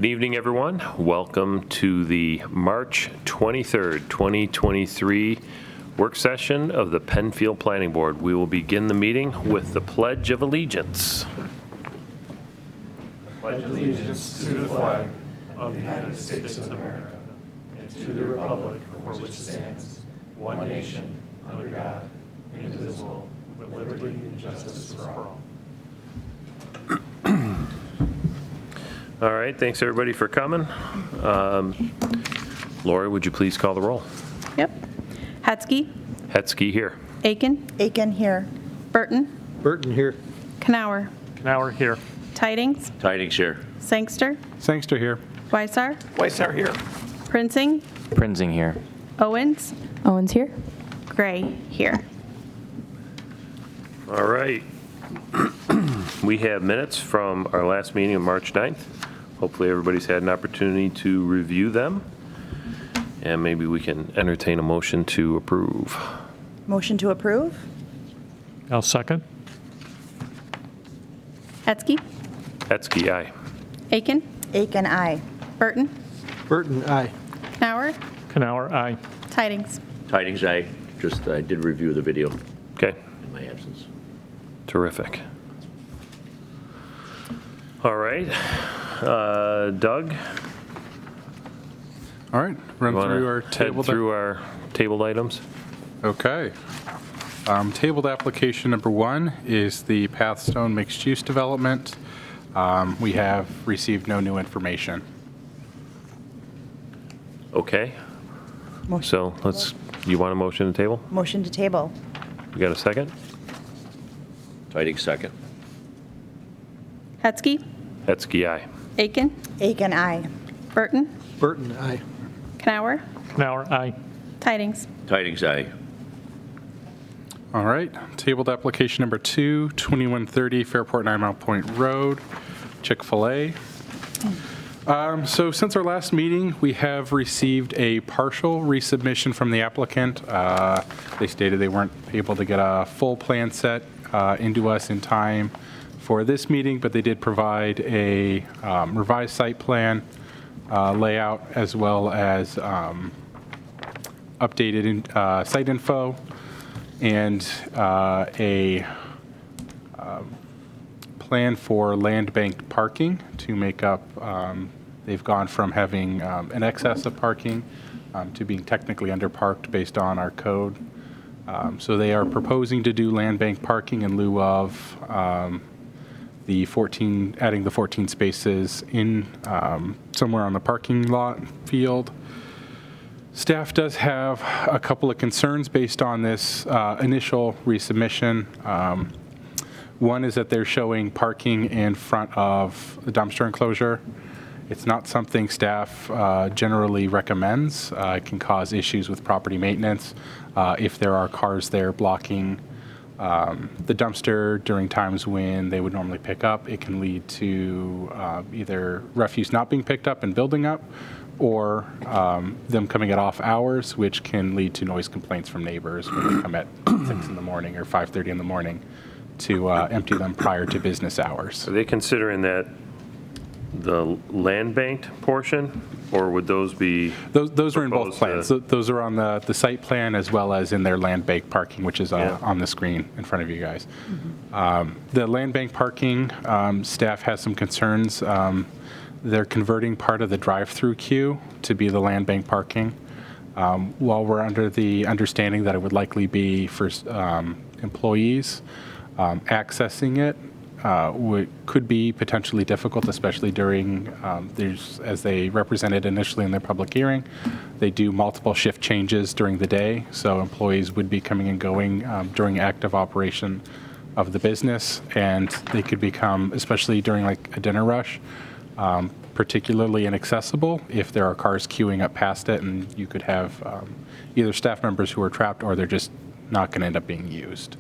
Good evening, everyone. Welcome to the March 23rd, 2023 work session of the Penfield Planning Board. We will begin the meeting with the Pledge of Allegiance. I pledge allegiance to the flag of the United States of America and to the republic for which it stands, one nation, under God, indivisible, with liberty and justice for all. All right, thanks everybody for coming. Lori, would you please call the roll? Yep. Hetzke. Hetzke here. Aken. Aken here. Burton. Burton here. Kanauer. Kanauer here. Tydings. Tydings here. Sangster. Sangster here. Weissar. Weissar here. Prinsing. Prinsing here. Owens. Owens here. Gray here. All right. We have minutes from our last meeting on March 9th. Hopefully everybody's had an opportunity to review them. And maybe we can entertain a motion to approve. Motion to approve? I'll second. Hetzke. Hetzke, aye. Aken. Aken, aye. Burton. Burton, aye. Kanauer. Kanauer, aye. Tydings. Tydings, I did review the video Okay, in my absence. terrific. All right, Doug, All right, run you through our want to head tabled. through our tabled items? Okay. Tabled application number 1 is the PathStone mixed-use development. We have received no new information. Okay, Motion- so you want a motion to table? Motion to table. You got a second? Tydings second. Hetzke. Hetzke, aye. Aken. Aken, aye. Burton. Burton, aye. Kanauer. Kanauer, aye. Tydings. Tydings, aye. All right, tabled application number 2, 2130 Fairport 9 Mile Point Road, Chick-fil-A. So since our last meeting, we have received a partial resubmission from the applicant. They stated they weren't able to get a full plan set into us in time for this meeting, but they did provide a revised site plan layout as well as updated site info and a plan for land banked parking to make up. They've gone from having an excess of parking to being technically underparked based on our code. So they are proposing to do land bank parking in lieu of adding the 14 spaces in somewhere on the parking lot field. Staff does have a couple of concerns based on this initial resubmission. One is that they're showing parking in front of the dumpster enclosure. It's not something staff generally recommends. It can cause issues with property maintenance if there are cars there blocking the dumpster during times when they would normally pick up. It can lead to either refuse not being picked up and building up, or them coming at off hours, which can lead to noise complaints from neighbors when they come at 6 in the morning or 5:30 in the morning to empty them prior to business hours. Are they considering that the land banked portion, or would those be? Those are in both proposed plans. Those are on the site plan as well as in their land bank parking, which is Yeah. on the screen in front of you guys. The land bank parking, staff has some concerns. They're converting part of the drive-through queue to be the land bank parking. While we're under the understanding that it would likely be for employees, accessing it could be potentially difficult, especially during, as they represented initially in their public hearing, they do multiple shift changes during the day, so employees would be coming and going during active operation of the business, and they could become, especially during like a dinner rush, particularly inaccessible if there are cars queuing up past it, and you could have either staff members who are trapped or they're just not going to end up being used.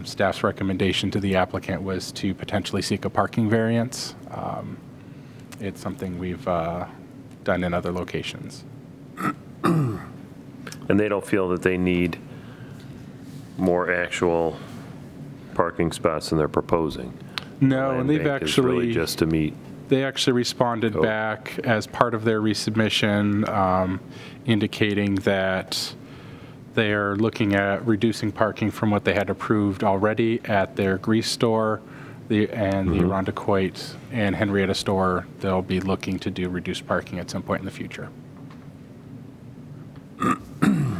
Staff's recommendation to the applicant was to potentially seek a parking variance. It's something we've done in other locations. And they don't feel that they need more actual parking spots than they're proposing? No, Land and they've bank is really actually, just to meet They actually responded Cool. back as part of their resubmission, indicating that they are looking at reducing parking from what they had approved already at their grease store the Irondequoit and Henrietta store. They'll be looking to do reduced parking at some point in the future.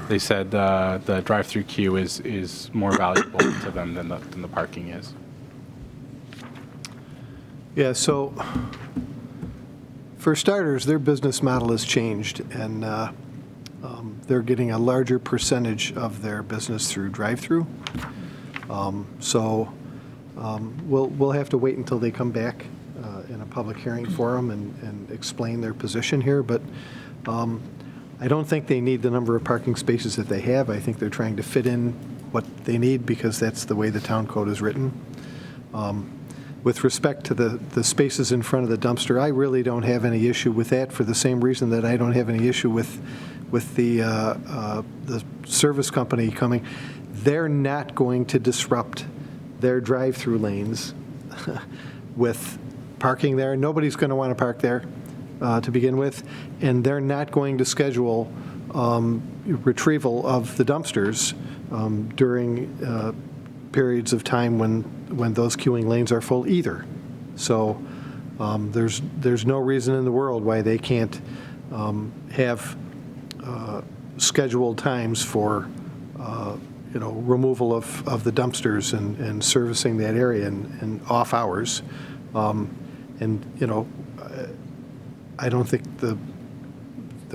They said the drive-through queue is more valuable to them than the parking is. Yeah, so for starters, their business model has changed, and they're getting a larger percentage of their business through drive-through. So we'll have to wait until they come back in a public hearing forum and explain their position here, but I don't think they need the number of parking spaces that they have. I think they're trying to fit in what they need because that's the way the town code is written. With respect to the spaces in front of the dumpster, I really don't have any issue with that for the same reason that I don't have any issue with the service company coming. They're not going to disrupt their drive-through lanes with parking there. Nobody's going to want to park there to begin with, and they're not going to schedule retrieval of the dumpsters during periods of time when those queuing lanes are full either. So there's no reason in the world why they can't have scheduled times for removal of the dumpsters and servicing that area and off hours. I don't think the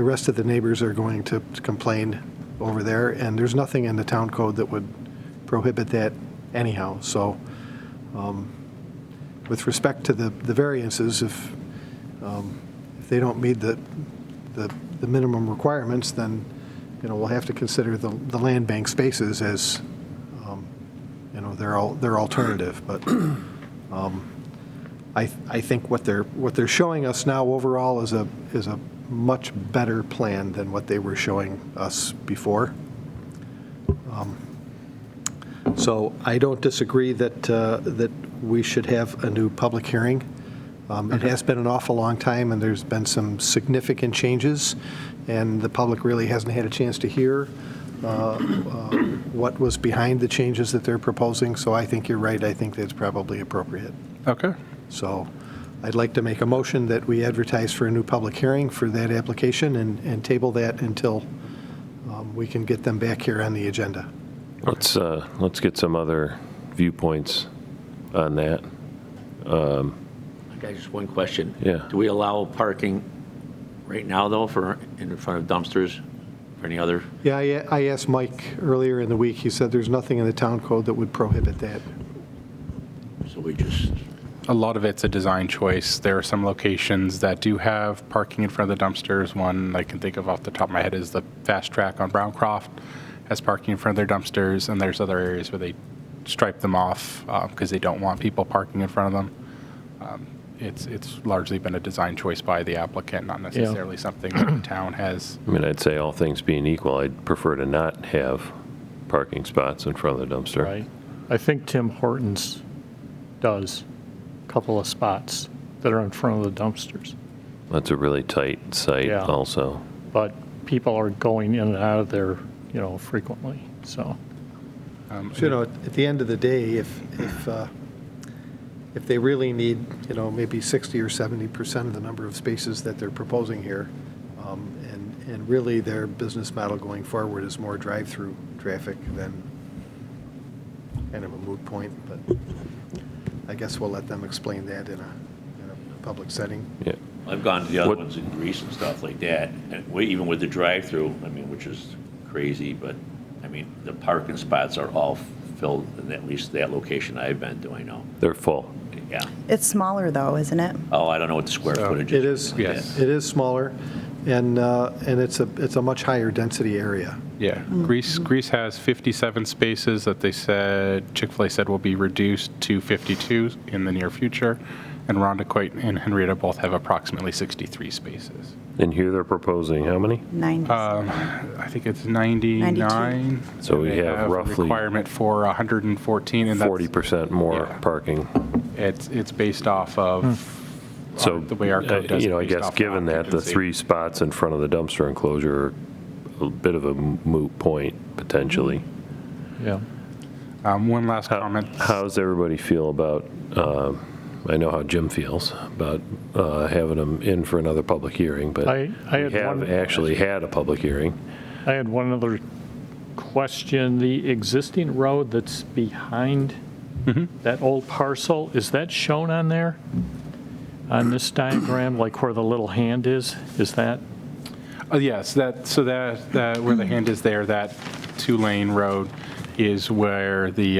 rest of the neighbors are going to complain over there, and there's nothing in the town code that would prohibit that anyhow. So with respect to the variances, if they don't meet the minimum requirements, then we'll have to consider the land bank spaces as their alternative. But I think what they're showing us now overall is a much better plan than what they were showing us before. So I don't disagree that we should have a new public hearing. It has been an awful long time, and there's been some significant changes, and the public really hasn't had a chance to hear what was behind the changes that they're proposing. So I think you're right. I think that's probably appropriate. Okay. So I'd like to make a motion that we advertise for a new public hearing for that application and table that until we can get them back here on the agenda. Let's get some other viewpoints on that. I got just one question. Yeah. Do we allow parking right now, though, in front of dumpsters, for any other? Yeah, I asked Mike earlier in the week. He said there's nothing in the town code that would prohibit that. So we just, A lot of it's a design choice. There are some locations that do have parking in front of the dumpsters. One I can think of off the top of my head is the Fast Track on Browncroft has parking in front of their dumpsters, and there's other areas where they stripe them off because they don't want people parking in front of them. It's largely been a design choice by the applicant, not necessarily something that the town has. I mean, I'd say all things being equal, I'd prefer to not have parking spots in front of the dumpster. Right. I think Tim Hortons does a couple of spots that are in front of the dumpsters. That's a really tight site Yeah. also. But people are going in and out of there, frequently, so. So, at the end of the day, if they really need, maybe 60 or 70% of the number of spaces that they're proposing here, and really their business model going forward is more drive-through traffic, then kind of a moot point, but I guess we'll let them explain that in a public setting. Yeah. I've gone to the other What- ones in Greece and stuff like that, and even with the drive-through, which is crazy, but, the parking spots are all filled in at least that location I've been to, I know. They're full. Yeah. It's smaller, though, isn't it? Oh, I don't know what the square footage is. It is, Yes. it is smaller, and it's a much higher density area. Yeah, Greece has 57 spaces that they said, Chick-fil-A said will be reduced to 52 in the near future, and Irondequoit and Henrietta both have approximately 63 spaces. And here they're proposing how many? 90. I think it's 99. So we They have a roughly requirement for 114, and that's 40% more Yeah. parking. It's based off of So, the way our code does you know, it I based guess off given that, the occupancy. 3 spots in front of the dumpster enclosure are a bit of a moot point, potentially. Yeah. One last comment. How does everybody feel about, I know how Jim feels, about having them in for another public hearing, but I we had have one- actually had a public hearing. I had one other question. The existing road that's behind that old parcel, is that shown on there? On this diagram, like where the little hand is that? Yes, that where the hand is there, that 2-lane road is where the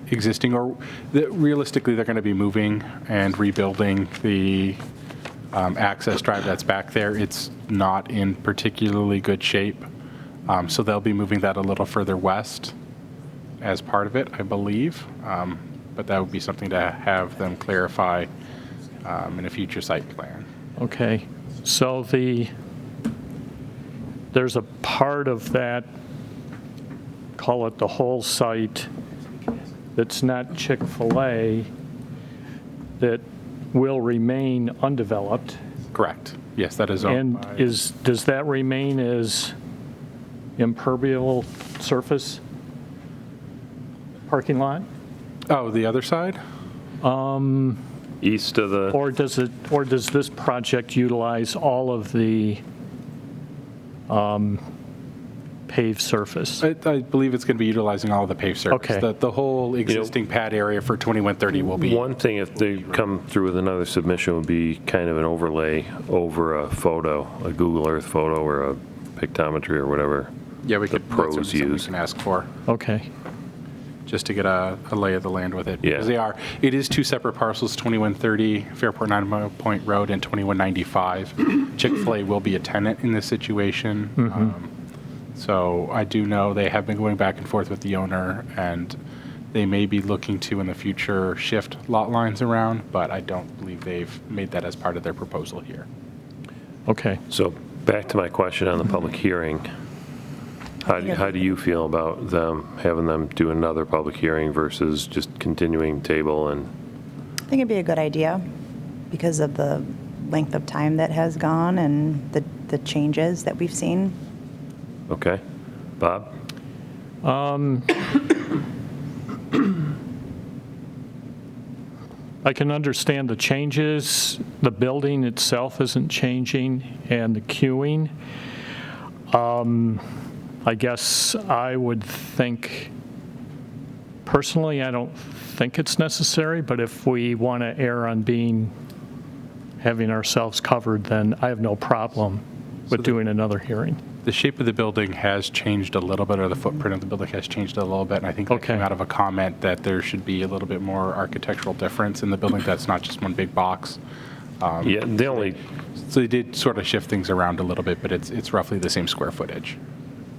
existing, realistically, they're going to be moving and rebuilding the access drive that's back there. It's not in particularly good shape, so they'll be moving that a little further west as part of it, I believe. But that would be something to have them clarify in a future site plan. Okay, so there's a part of that, call it the whole site, that's not Chick-fil-A, that will remain undeveloped. Correct. Yes, that is owned And by- does that remain as impermeable surface parking lot? Oh, the other side? East of the, Or does this project utilize all of the paved surface? I believe it's going to be utilizing all of the paved surface. Okay. The whole existing pad area for 2130 will be. one thing, if they come through with another submission, would be kind of an overlay over a photo, a Google Earth photo or a pictometry or whatever. Yeah, we the could, pros that's something we use. can ask for, Okay, just to get a lay of the land with it. Yeah. Because it is 2 separate parcels, 2130 Fairport 9 Point Road and 2195. Chick-fil-A will be a tenant in this situation. So I do know they have been going back and forth with the owner, and they may be looking to, in the future, shift lot lines around, but I don't believe they've made that as part of their proposal here. okay. So back to my question on the public hearing. How do you feel about them, having them do another public hearing versus just continuing table and, I think it'd be a good idea because of the length of time that has gone and the changes that we've seen. okay? Bob? I can understand the changes. The building itself isn't changing, and the queuing. I guess I would think, personally, I don't think it's necessary, but if we want to err on having ourselves covered, then I have no problem with doing another hearing. The shape of the building has changed a little bit, or the footprint of the building has changed a little bit, and I think that Okay. came out of a comment that there should be a little bit more architectural difference in the building, that's not just one big box. Yeah, the only, So they did sort of shift things around a little bit, but it's roughly the same square footage.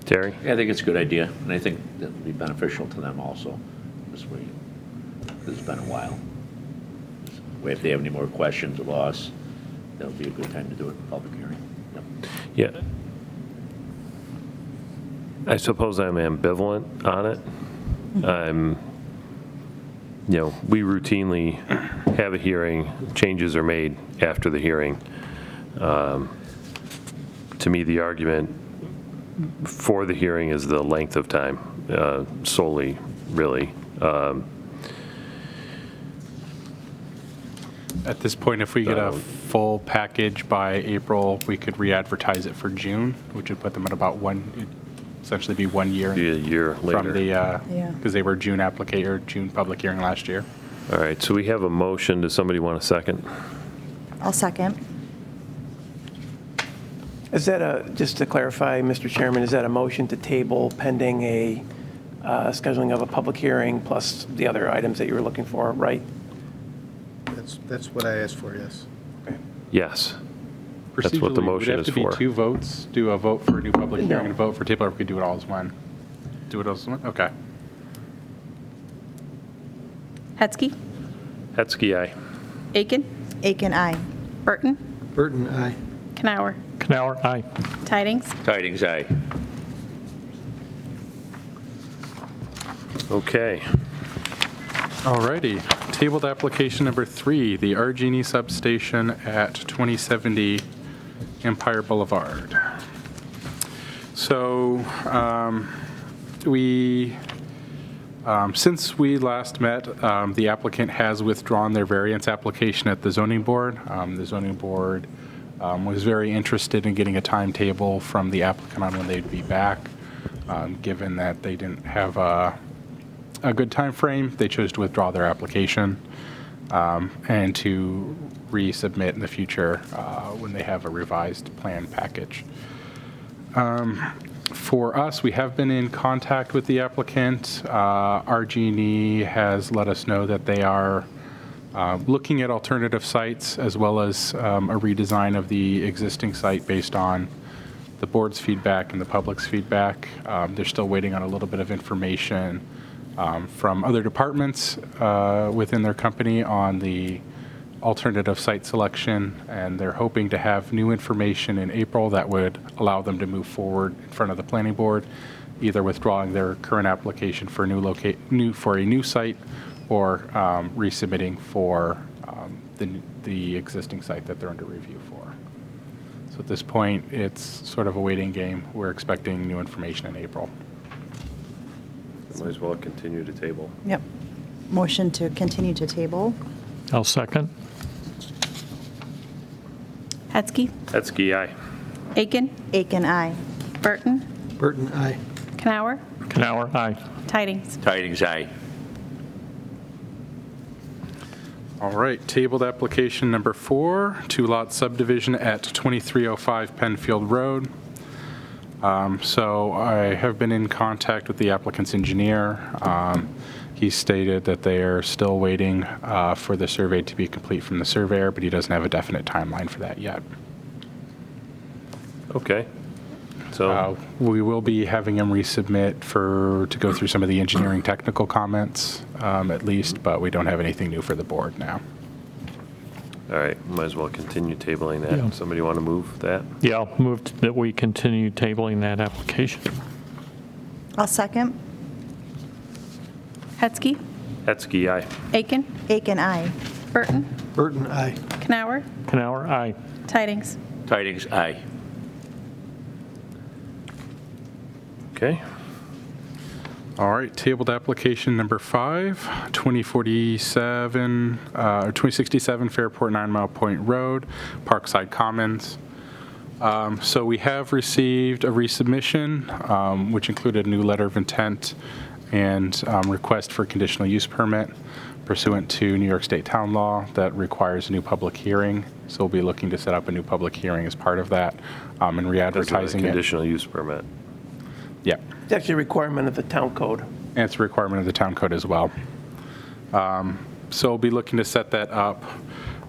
Terry? Yeah, I think it's a good idea, and I think that'll be beneficial to them also, this way. It's been a while. If they have any more questions of us, that'll be a good time to do it in a public hearing. Yep. Yeah. I suppose I'm ambivalent on it. We routinely have a hearing, changes are made after the hearing. To me, the argument for the hearing is the length of time, solely, really. At this point, if we get a full package by April, we could re-advertise it for June, which would put them at about essentially be 1 year. Be a year From later. Yeah. because they were June June public hearing last year. All right, so we have a motion. Does somebody want a second? I'll second. Is that just to clarify, Mr. Chairman, is that a motion to table pending a scheduling of a public hearing plus the other items that you were looking for, right? That's what I asked for, yes. Yes. That's what the Procedurally, motion is It would have for. to be 2 votes, do a vote for a new public No. hearing and a vote for table, or we could do it all as one. Do it all as one? Okay. Hetzke, Hetzke, aye. Aken, Aken, aye. Burton, Burton, aye. Kanauer, Kanauer, aye. Tydings. Tydings, aye. Okay. Alrighty, Tabled application number 3, the RG&E substation at 2070 Empire Boulevard. So since we last met, the applicant has withdrawn their variance application at the zoning board. The zoning board was very interested in getting a timetable from the applicant on when they'd be back. Given that they didn't have a good time frame, they chose to withdraw their application and to resubmit in the future when they have a revised plan package. For us, we have been in contact with the applicant. RG&E has let us know that they are looking at alternative sites as well as a redesign of the existing site based on the board's feedback and the public's feedback. They're still waiting on a little bit of information from other departments within their company on the alternative site selection, and they're hoping to have new information in April that would allow them to move forward in front of the planning board, either withdrawing their current application for a new site or resubmitting for the existing site that they're under review for. So at this point, it's sort of a waiting game. We're expecting new information in April. Might as well continue to table. Yep. Motion to continue to table. I'll second. Hetzke, Hetzke, aye. Aken, Aken, aye. Burton, Burton, aye. Kanauer, Kanauer, aye. Tydings. Tydings, aye. All right, tabled application number 4, 2-lot subdivision at 2305 Penfield Road. So I have been in contact with the applicant's engineer. He stated that they are still waiting for the survey to be complete from the surveyor, but he doesn't have a definite timeline for that yet. Okay. So, We will be having him resubmit to go through some of the engineering technical comments at least, but we don't have anything new for the board now. all right, might as well continue tabling that. Yeah. Somebody want to move that? Yeah, I'll move that we continue tabling that application. I'll second. Hetzke, Hetzke, aye. Aken, Aken, aye. Burton, Burton, aye. Kanauer, Kanauer, aye. Tydings. Tydings, aye. Okay. All right, tabled application number 5, 2047, or 2067 Fairport 9 Mile Point Road, Parkside Commons. So we have received a resubmission, which included a new letter of intent and request for conditional use permit pursuant to New York State town law that requires a new public hearing. So we'll be looking to set up a new public hearing as part of that and re-advertising it. Conditional use permit. Yeah. It's actually a requirement of the town code. And it's a requirement of the town code as well. So we'll be looking to set that up.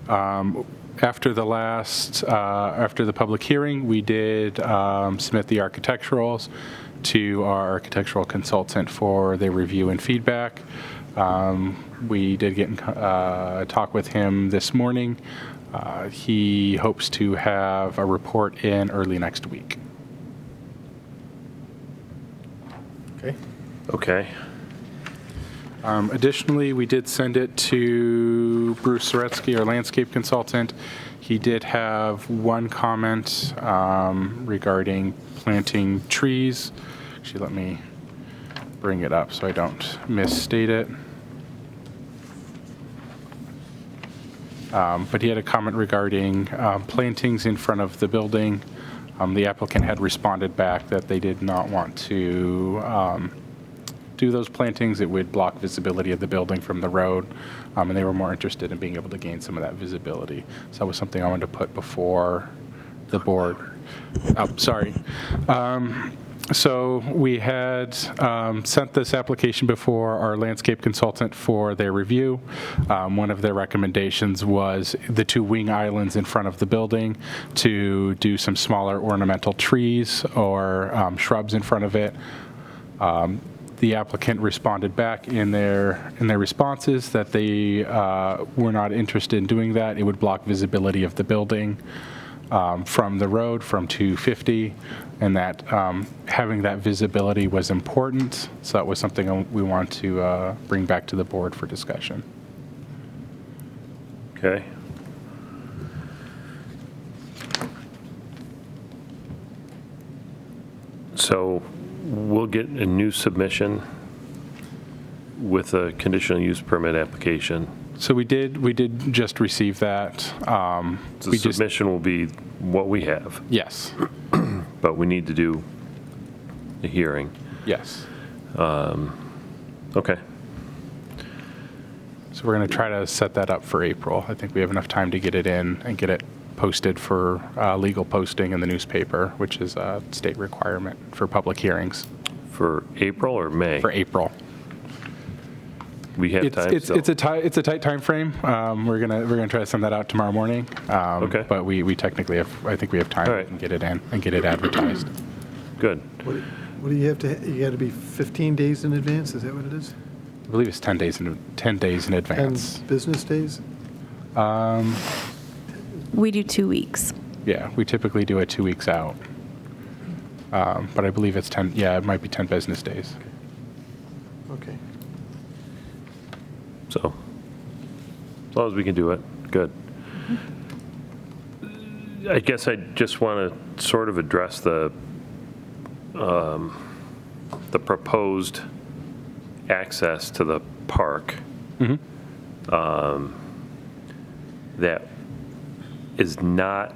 After the public hearing, we did submit the architecturals to our architectural consultant for their review and feedback. We did get in talk with him this morning. He hopes to have a report in early next week. Okay. Okay. Additionally, we did send it to Bruce Hetzke, our landscape consultant. He did have one comment regarding planting trees. Actually, let me bring it up so I don't misstate it. But he had a comment regarding plantings in front of the building. The applicant had responded back that they did not want to do those plantings. It would block visibility of the building from the road, and they were more interested in being able to gain some of that visibility. So that was something I wanted to put before the board. Oh, sorry. So we had sent this application before our landscape consultant for their review. One of their recommendations was the 2 wing islands in front of the building to do some smaller ornamental trees or shrubs in front of it. The applicant responded back in their responses that they were not interested in doing that. It would block visibility of the building from the road from 250, and that having that visibility was important. So that was something we want to bring back to the board for discussion. Okay. So we'll get a new submission with a conditional use permit application. So we did just receive that. The submission will be what we have, Yes, but we need to do a hearing. yes. Okay. So we're going to try to set that up for April. I think we have enough time to get it in and get it posted for legal posting in the newspaper, which is a state requirement for public hearings For April or May? for April. We have time still. It's a tight time frame. We're gonna try to send that out tomorrow morning. Okay. But we technically have, I think we have time All right. to get it in and get it advertised. Good. What do you have to, you got to be 15 days in advance, is that what it is? I believe it's 10 days in advance. And business days? We do 2 weeks. Yeah, we typically do it 2 weeks out. But I believe it's 10. Yeah, it might be 10 business days. Okay. So, as long as we can do it, good. I guess I just want to sort of address the proposed access to the park. That is not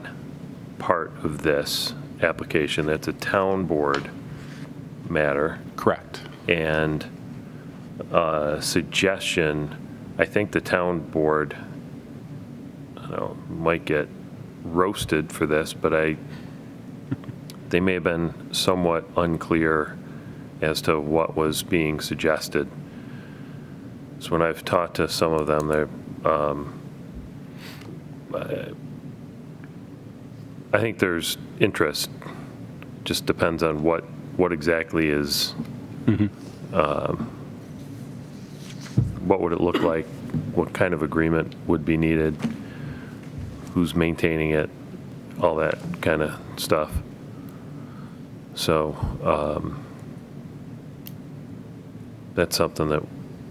part of this application. That's a town board matter. Correct. And suggestion, I think the town board, I don't know, might get roasted for this, but they may have been somewhat unclear as to what was being suggested. So when I've talked to some of them, they're, I think there's interest, just depends on what exactly is, what would it look like, what kind of agreement would be needed, who's maintaining it, all that kind of stuff. So that's something that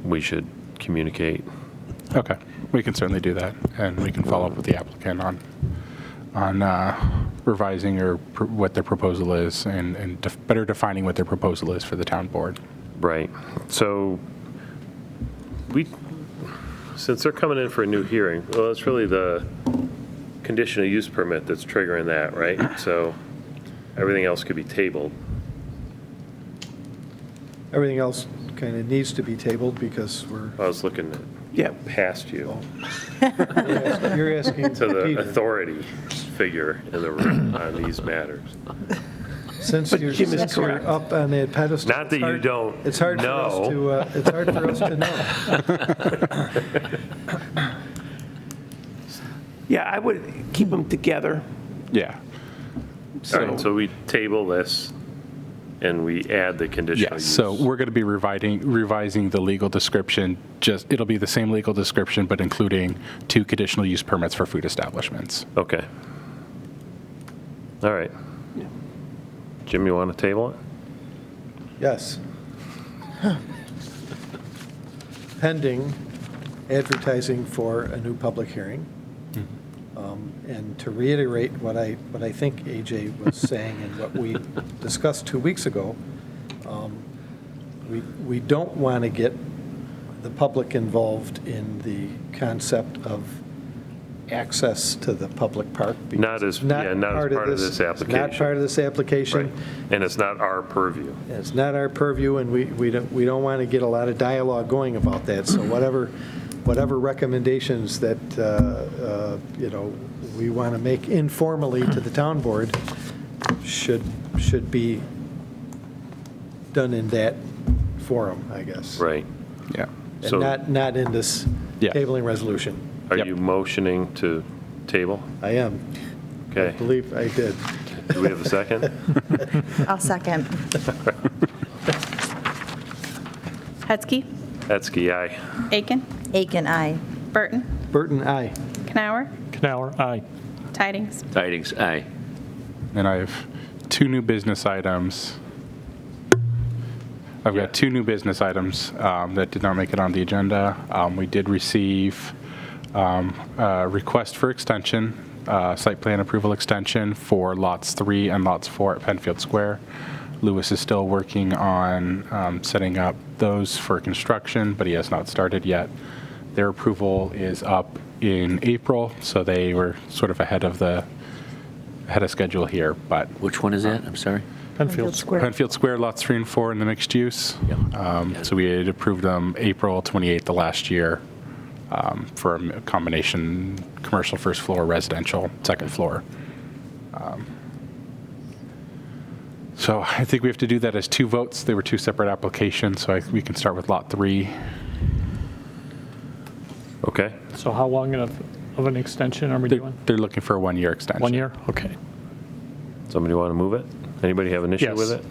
we should communicate. Okay, we can certainly do that, and we can follow up with the applicant on revising or what their proposal is, and better defining what their proposal is for the town board. Right. So since they're coming in for a new hearing, well, it's really the conditional use permit that's triggering that, right? So everything else could be tabled. Everything else kind of needs to be tabled because we're, I was looking Yeah. past you you're asking to the Peter. authority figure in the room on these matters. Since But you're Jim is since you're correct. up on that pedestal. Not that it's you hard- don't It's hard for us know. to, it's hard for us to know. Yeah, I would keep them together. Yeah. All right, so we table this and we add the conditional Yes, use. so we're going to be revising the legal description. It'll be the same legal description, but including 2 conditional use permits for food establishments. Okay. All right. Jim, you want to table it? Yes. Pending advertising for a new public hearing. And to reiterate what I think AJ was saying and what we discussed 2 weeks ago, we don't want to get the public involved in the concept of access to the public park. because Not as- it's yeah, not as part of this It's not application. part of this application. Right. And it's not our purview. And it's not our purview, and we don't want to get a lot of dialogue going about that. So whatever recommendations that, we want to make informally to the town board should be done in that forum, I guess. Right. Yeah. So- And not in this Yeah. tabling resolution. Are Yep. you motioning to table? I am. I Okay. believe I did. Do we have a second? I'll second. Hetzke, Hetzke, aye. Aken, Aken, aye. Burton, Burton, aye. Kanauer, Kanauer, aye. Tydings. Tydings, aye. And I have 2 new business items. I've got 2 new business items that did not make it on the agenda. We did receive Request for extension, site plan approval extension for lots 3 and lots 4 at Penfield Square. Lewis is still working on setting up those for construction, but he has not started yet. Their approval is up in April, so they were sort of ahead of schedule here, but Which one is that? I'm sorry. Penfield Square. Penfield Square, lots 3 and 4 in the mixed use. Yep. So we had approved them April 28th of last year for a combination commercial first floor, residential second floor. So I think we have to do that as 2 votes. They were 2 separate applications, so we can start with lot 3. Okay. So how long of an extension are we doing? They're looking for a 1-year extension. 1 year? Okay. Somebody want to move it? Anybody have an issue Yes. with it?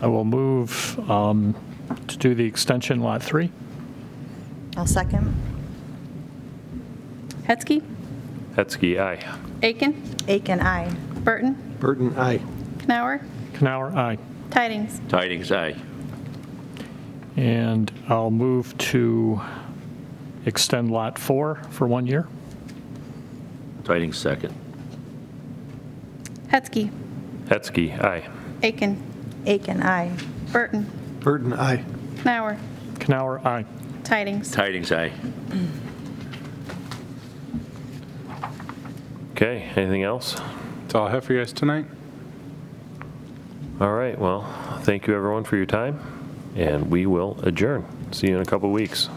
I will move to do the extension lot 3. I'll second. Hetzke, Hetzke, aye. Aken, Aken, aye. Burton, Burton, aye. Kanauer, Kanauer, aye. Tydings. Tydings, aye. And I'll move to extend lot 4 for 1 year. Tydings, second. Hetzke, Hetzke, aye. Aken, Aken, aye. Burton, Burton, aye. Kanauer, Kanauer, aye. Tydings. Tydings, aye. Okay, anything else? That's all I have for you guys tonight. All right, well, thank you everyone for your time, and we will adjourn. See you in a couple weeks.